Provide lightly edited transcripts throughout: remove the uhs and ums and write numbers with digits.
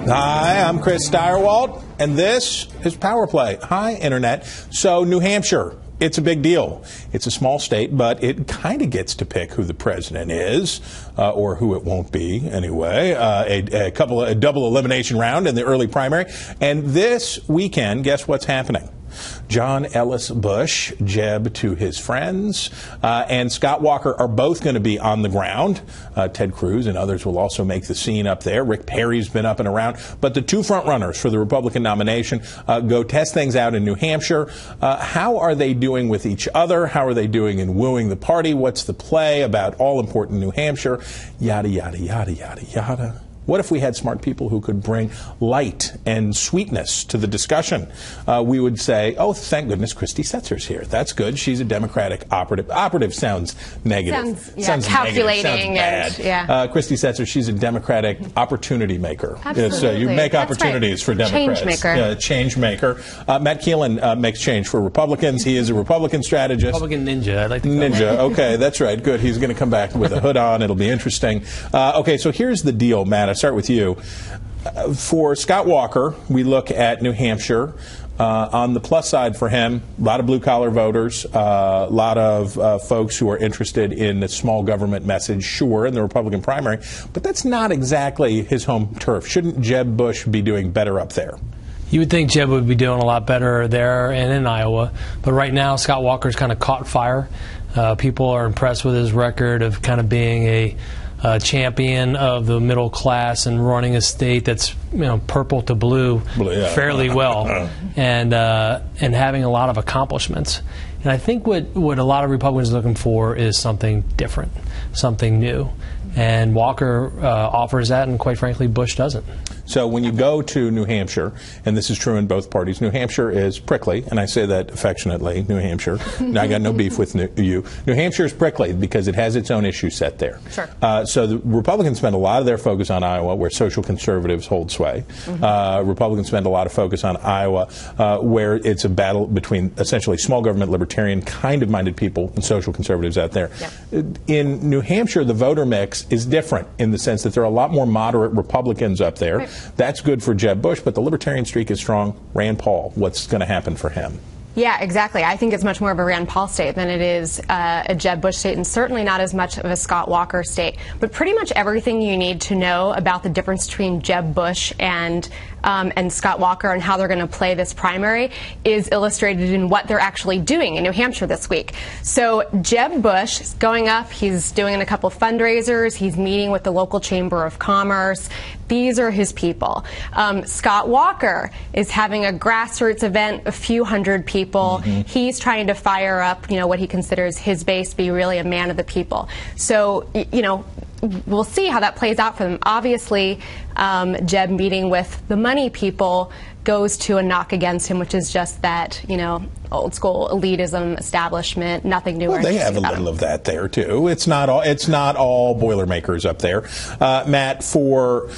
Hi, I'm Chris Stirewalt, and this is Power Play. Hi, Internet. So, New Hampshire, it's a big deal. It's a small state, but it kind of gets to pick who the president is, or who it won't be, anyway. A double elimination round in the early primary. And this weekend, guess what's happening? John Ellis Bush, Jeb to his friends, and Scott Walker are both going to be on the ground. Ted Cruz and others will also make the scene up there. Rick Perry's been up and around. But the two front runners for the Republican nomination go test things out in New Hampshire. How are they doing with each other? How are they doing in wooing the party? What's the play about all-important New Hampshire? Yada, yada, yada, yada, yada. What if we had smart people who could bring light and sweetness to the discussion? We would say, oh, thank goodness Christy Setzer's here. That's good. She's a Democratic operative. Operative sounds negative. Sounds calculating. Negative. Sounds bad. Christy Setzer, she's a Democratic opportunity maker. Absolutely. So you make opportunities for Democrats. Change maker. Change maker. Matt Keelen makes change for Republicans. He is a Republican strategist. Republican ninja, I'd like to call him. Ninja. Okay, that's right. Good. He's going to come back with a hood on. It'll be interesting. Okay, so here's the deal, Matt. Start with you. For Scott Walker, we look at New Hampshire. On the plus side for him, a lot of blue-collar voters, a lot of folks who are interested in the small government message, sure, in the Republican primary, but that's not exactly his home turf. Shouldn't Jeb Bush be doing better up there? You would think Jeb would be doing a lot better there and in Iowa, but right now Scott Walker's kind of caught fire. People are impressed with his record of kind of being a champion of the middle class and running a state that's purple to blue fairly well, and having a lot of accomplishments. And I think what a lot of Republicans are looking for is something different, something new. And Walker offers that, and quite frankly, Bush doesn't. So when you go to New Hampshire, and this is true in both parties, New Hampshire is prickly, and I say that affectionately, New Hampshire. I got no beef with you. New Hampshire is prickly because it has its own issue set there. Sure. So the Republicans spend a lot of their focus on Iowa, where social conservatives hold sway. Republicans spend a lot of focus on Iowa, where it's a battle between essentially small government, libertarian kind of minded people and social conservatives out there. Yeah. In New Hampshire, the voter mix is different in the sense that there are a lot more moderate Republicans up there. Right. That's good for Jeb Bush, but the libertarian streak is strong. Rand Paul, what's going to happen for him? Yeah, exactly. I think it's much more of a Rand Paul state than it is a Jeb Bush state, and certainly not as much of a Scott Walker state. But pretty much everything you need to know about the difference between Jeb Bush and Scott Walker and how they're going to play this primary is illustrated in what they're actually doing in New Hampshire this week. So Jeb Bush is going up. He's doing a couple of fundraisers. He's meeting with the local Chamber of Commerce. These are his people. Scott Walker is having a grassroots event, a few hundred people. He's trying to fire up, what he considers his base, be really a man of the people. So, we'll see how that plays out for them. Obviously, Jeb meeting with the money people goes to a knock against him, which is just that, old school elitism, establishment, nothing new. Well, they have a little of that there too. It's not all Boilermakers up there. Matt, for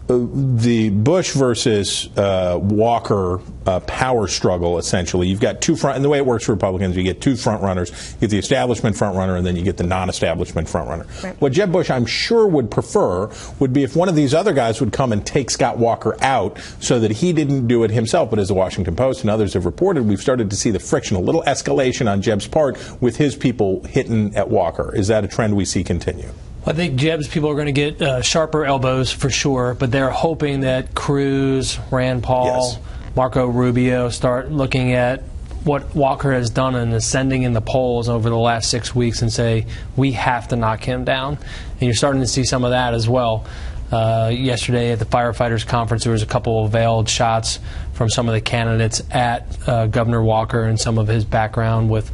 the Bush versus Walker power struggle, essentially, you've got two front, and the way it works for Republicans, you get two front runners. You get the establishment front runner, and then you get the non-establishment front runner. Right. What Jeb Bush, I'm sure, would prefer would be if one of these other guys would come and take Scott Walker out so that he didn't do it himself. But as the Washington Post and others have reported, we've started to see the friction, a little escalation on Jeb's part with his people hitting at Walker. Is that a trend we see continue? I think Jeb's people are going to get sharper elbows for sure, but they're hoping that Cruz, Rand Paul, Marco Rubio start looking at what Walker has done and ascending in the polls over the last 6 weeks and say, we have to knock him down. And you're starting to see some of that as well. Yesterday at the firefighters conference, there was a couple of veiled shots from some of the candidates at Governor Walker and some of his background with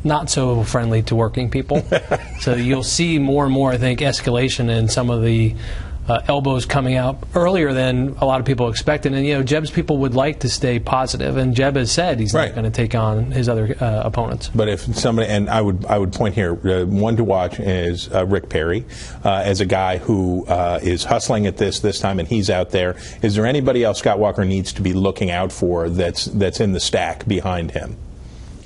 not so friendly to working people. So you'll see more and more, I think, escalation in some of the elbows coming out earlier than a lot of people expected. And, Jeb's people would like to stay positive, and Jeb has said he's not going to take on his other opponents. But if somebody, and I would point here, one to watch is Rick Perry, as a guy who is hustling at this time, and he's out there. Is there anybody else Scott Walker needs to be looking out for that's in the stack behind him?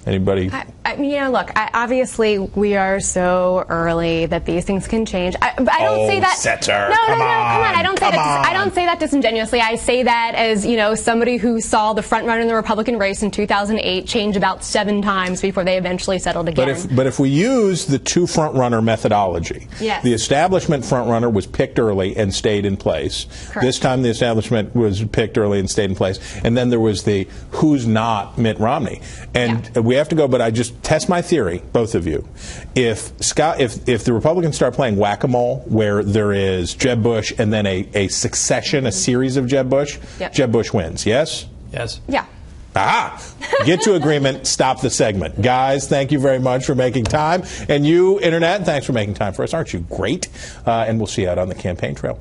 Anybody? Look, obviously we are so early that these things can change. But I don't say that. Setzer, No, come on. I don't say that. I don't say that disingenuously. I say that as somebody who saw the front runner in the Republican race in 2008 change about 7 times before they eventually settled again. But if we use the 2 front runner methodology, yes. The establishment front runner was picked early and stayed in place. Correct. This time the establishment was picked early and stayed in place, and then there was the who's not Mitt Romney, and we have to go. But I just test my theory, both of you. If the Republicans start playing whack-a-mole, where there is Jeb Bush and then a succession, a series of Jeb Bush, Jeb Bush wins. Yes. Yes. Yeah. Aha! Get to agreement, stop the segment. Guys, thank you very much for making time. And you, Internet, thanks for making time for us. Aren't you great? And we'll see you out on the campaign trail.